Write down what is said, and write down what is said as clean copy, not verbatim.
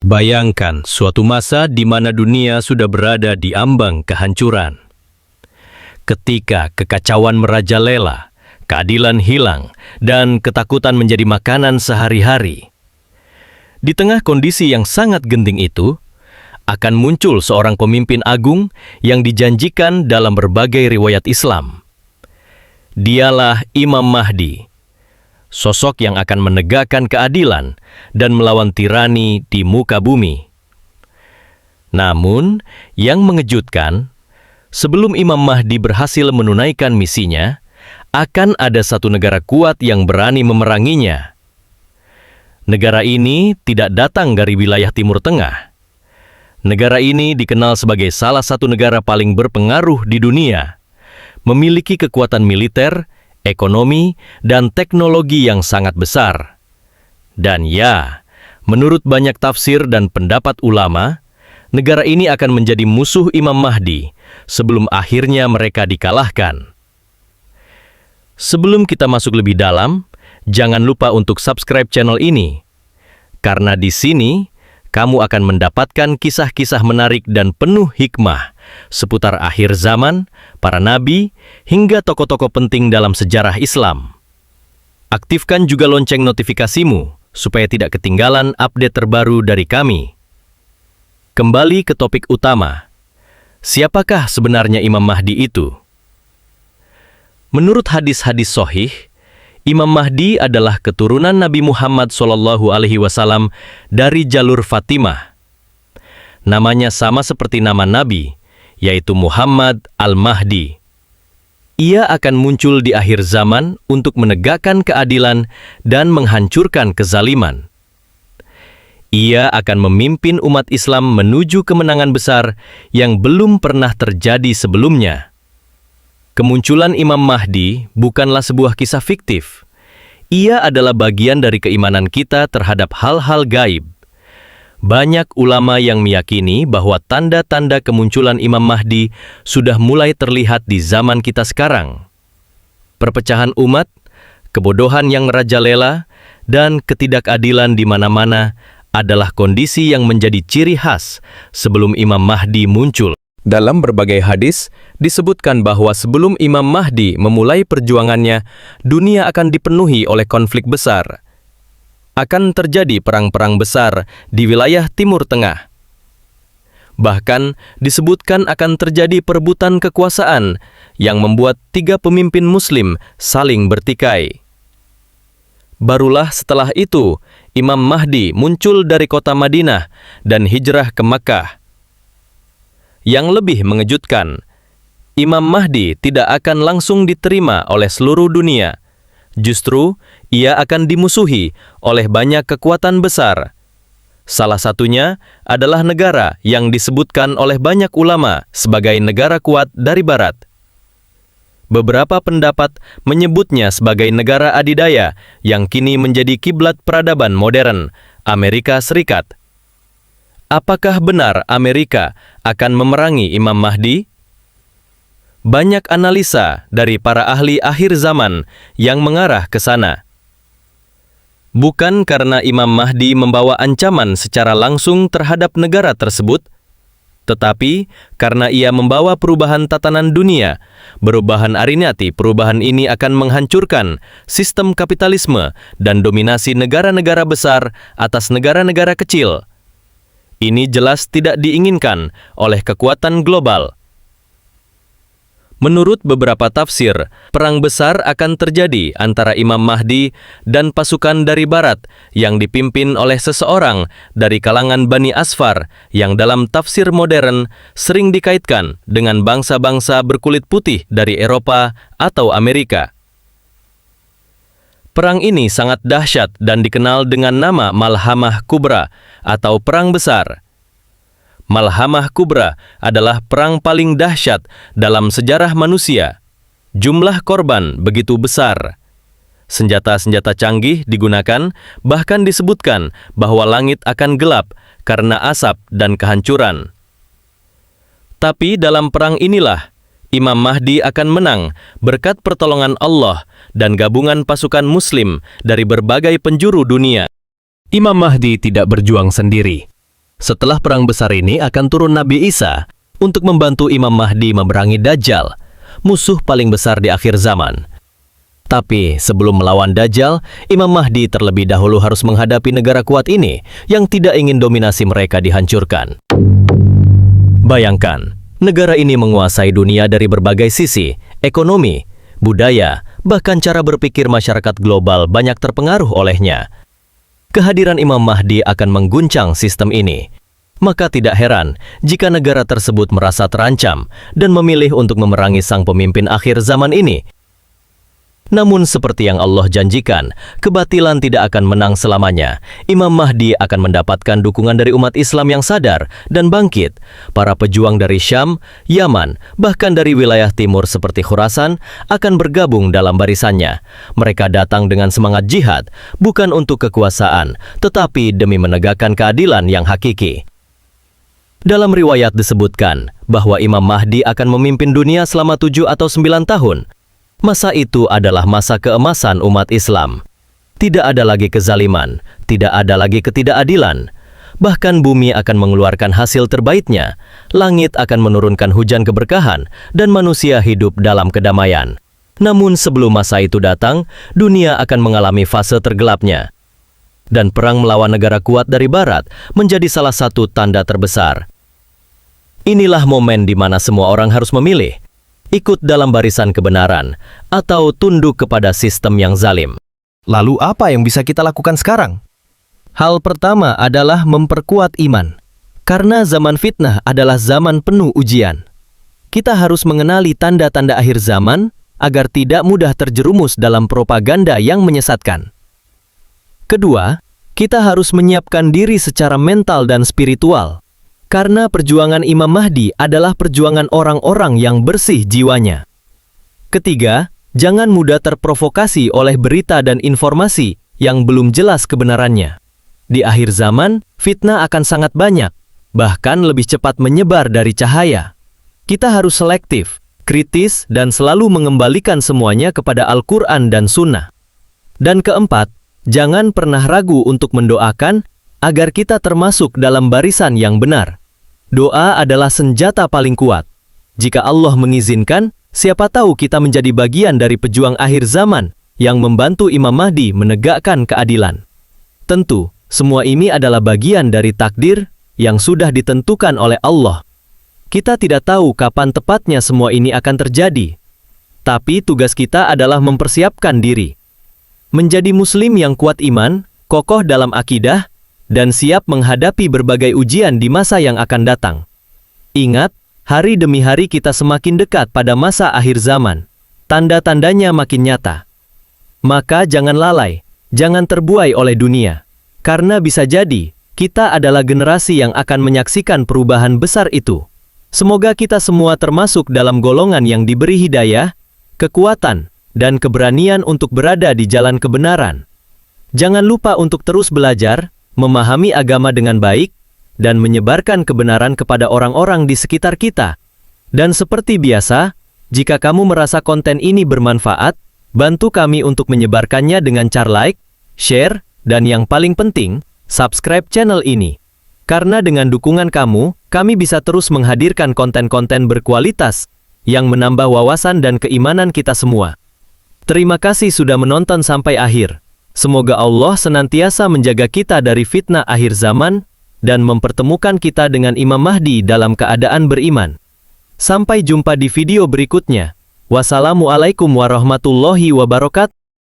Bayangkan suatu masa di mana dunia sudah berada di ambang kehancuran. Ketika kekacauan merajalela, keadilan hilang, dan ketakutan menjadi makanan sehari-hari. Di tengah kondisi yang sangat genting itu, akan muncul seorang pemimpin agung yang dijanjikan dalam berbagai riwayat Islam. Dialah Imam Mahdi, sosok yang akan menegakkan keadilan dan melawan tirani di muka bumi. Namun, yang mengejutkan, sebelum Imam Mahdi berhasil menunaikan misinya, akan ada satu negara kuat yang berani memeranginya. Negara ini tidak datang dari wilayah Timur Tengah. Negara ini dikenal sebagai salah satu negara paling berpengaruh di dunia, memiliki kekuatan militer, ekonomi, dan teknologi yang sangat besar. Dan ya, menurut banyak tafsir dan pendapat ulama, negara ini akan menjadi musuh Imam Mahdi sebelum akhirnya mereka dikalahkan. Sebelum kita masuk lebih dalam, jangan lupa untuk subscribe channel ini, karena di sini kamu akan mendapatkan kisah-kisah menarik dan penuh hikmah seputar akhir zaman, para nabi, hingga tokoh-tokoh penting dalam sejarah Islam. Aktifkan juga lonceng notifikasimu supaya tidak ketinggalan update terbaru dari kami. Kembali ke topik utama. Siapakah sebenarnya Imam Mahdi itu? Menurut hadis-hadis sahih, Imam Mahdi adalah keturunan Nabi Muhammad SAW dari jalur Fatimah. Namanya sama seperti nama Nabi, yaitu Muhammad Al-Mahdi. Ia akan muncul di akhir zaman untuk menegakkan keadilan dan menghancurkan kezaliman. Ia akan memimpin umat Islam menuju kemenangan besar yang belum pernah terjadi sebelumnya. Kemunculan Imam Mahdi bukanlah sebuah kisah fiktif. Ia adalah bagian dari keimanan kita terhadap hal-hal gaib. Banyak ulama yang meyakini bahwa tanda-tanda kemunculan Imam Mahdi sudah mulai terlihat di zaman kita sekarang. Perpecahan umat, kebodohan yang merajalela, dan ketidakadilan di mana-mana adalah kondisi yang menjadi ciri khas sebelum Imam Mahdi muncul. Dalam berbagai hadis, disebutkan bahwa sebelum Imam Mahdi memulai perjuangannya, dunia akan dipenuhi oleh konflik besar. Akan terjadi perang-perang besar di wilayah Timur Tengah. Bahkan disebutkan akan terjadi perebutan kekuasaan yang membuat 3 pemimpin Muslim saling bertikai. Barulah setelah itu, Imam Mahdi muncul dari kota Madinah dan hijrah ke Makkah. Yang lebih mengejutkan, Imam Mahdi tidak akan langsung diterima oleh seluruh dunia. Justru, ia akan dimusuhi oleh banyak kekuatan besar. Salah satunya adalah negara yang disebutkan oleh banyak ulama sebagai negara kuat dari Barat. Beberapa pendapat menyebutnya sebagai negara adidaya yang kini menjadi kiblat peradaban modern, Amerika Serikat. Apakah benar Amerika akan memerangi Imam Mahdi? Banyak analisa dari para ahli akhir zaman yang mengarah ke sana. Bukan karena Imam Mahdi membawa ancaman secara langsung terhadap negara tersebut, tetapi karena ia membawa perubahan tatanan dunia. Perubahan arinati, perubahan ini akan menghancurkan sistem kapitalisme dan dominasi negara-negara besar atas negara-negara kecil. Ini jelas tidak diinginkan oleh kekuatan global. Menurut beberapa tafsir, perang besar akan terjadi antara Imam Mahdi dan pasukan dari Barat yang dipimpin oleh seseorang dari kalangan Bani Asfar yang dalam tafsir modern sering dikaitkan dengan bangsa-bangsa berkulit putih dari Eropa atau Amerika. Perang ini sangat dahsyat dan dikenal dengan nama Malhamah Kubra atau Perang Besar. Malhamah Kubra adalah perang paling dahsyat dalam sejarah manusia. Jumlah korban begitu besar. Senjata-senjata canggih digunakan, bahkan disebutkan bahwa langit akan gelap karena asap dan kehancuran. Tapi dalam perang inilah, Imam Mahdi akan menang berkat pertolongan Allah dan gabungan pasukan Muslim dari berbagai penjuru dunia. Imam Mahdi tidak berjuang sendiri. Setelah perang besar ini akan turun Nabi Isa untuk membantu Imam Mahdi memerangi Dajjal, musuh paling besar di akhir zaman. Tapi sebelum melawan Dajjal, Imam Mahdi terlebih dahulu harus menghadapi negara kuat ini yang tidak ingin dominasi mereka dihancurkan. Bayangkan, negara ini menguasai dunia dari berbagai sisi, ekonomi, budaya, bahkan cara berpikir masyarakat global banyak terpengaruh olehnya. Kehadiran Imam Mahdi akan mengguncang sistem ini. Maka tidak heran jika negara tersebut merasa terancam dan memilih untuk memerangi sang pemimpin akhir zaman ini. Namun seperti yang Allah janjikan, kebatilan tidak akan menang selamanya. Imam Mahdi akan mendapatkan dukungan dari umat Islam yang sadar dan bangkit. Para pejuang dari Syam, Yaman, bahkan dari wilayah timur seperti Khurasan akan bergabung dalam barisannya. Mereka datang dengan semangat jihad, bukan untuk kekuasaan, tetapi demi menegakkan keadilan yang hakiki. Dalam riwayat disebutkan bahwa Imam Mahdi akan memimpin dunia selama 7 atau 9 tahun. Masa itu adalah masa keemasan umat Islam. Tidak ada lagi kezaliman, tidak ada lagi ketidakadilan. Bahkan bumi akan mengeluarkan hasil terbaiknya, langit akan menurunkan hujan keberkahan, dan manusia hidup dalam kedamaian. Namun sebelum masa itu datang, dunia akan mengalami fase tergelapnya. Dan perang melawan negara kuat dari barat menjadi salah satu tanda terbesar. Inilah momen di mana semua orang harus memilih. Ikut dalam barisan kebenaran, atau tunduk kepada sistem yang zalim. Lalu apa yang bisa kita lakukan sekarang? Hal pertama adalah memperkuat iman. Karena zaman fitnah adalah zaman penuh ujian. Kita harus mengenali tanda-tanda akhir zaman, agar tidak mudah terjerumus dalam propaganda yang menyesatkan. Kedua, kita harus menyiapkan diri secara mental dan spiritual. Karena perjuangan Imam Mahdi adalah perjuangan orang-orang yang bersih jiwanya. Ketiga, jangan mudah terprovokasi oleh berita dan informasi yang belum jelas kebenarannya. Di akhir zaman, fitnah akan sangat banyak, bahkan lebih cepat menyebar dari cahaya. Kita harus selektif, kritis, dan selalu mengembalikan semuanya kepada Al-Quran dan Sunnah. Dan keempat, jangan pernah ragu untuk mendoakan agar kita termasuk dalam barisan yang benar. Doa adalah senjata paling kuat. Jika Allah mengizinkan, siapa tahu kita menjadi bagian dari pejuang akhir zaman yang membantu Imam Mahdi menegakkan keadilan. Tentu, semua ini adalah bagian dari takdir yang sudah ditentukan oleh Allah. Kita tidak tahu kapan tepatnya semua ini akan terjadi. Tapi tugas kita adalah mempersiapkan diri. Menjadi muslim yang kuat iman, kokoh dalam akidah, dan siap menghadapi berbagai ujian di masa yang akan datang. Ingat, hari demi hari kita semakin dekat pada masa akhir zaman. Tanda-tandanya makin nyata. Maka jangan lalai, jangan terbuai oleh dunia. Karena bisa jadi, kita adalah generasi yang akan menyaksikan perubahan besar itu. Semoga kita semua termasuk dalam golongan yang diberi hidayah, kekuatan, dan keberanian untuk berada di jalan kebenaran. Jangan lupa untuk terus belajar, memahami agama dengan baik, dan menyebarkan kebenaran kepada orang-orang di sekitar kita. Dan seperti biasa, jika kamu merasa konten ini bermanfaat, bantu kami untuk menyebarkannya dengan cara like, share, dan yang paling penting, subscribe channel ini. Karena dengan dukungan kamu, kami bisa terus menghadirkan konten-konten berkualitas yang menambah wawasan dan keimanan kita semua. Terima kasih sudah menonton sampai akhir. Semoga Allah senantiasa menjaga kita dari fitnah akhir zaman dan mempertemukan kita dengan Imam Mahdi dalam keadaan beriman. Sampai jumpa di video berikutnya. Wassalamualaikum warahmatullahi wabarakatuh.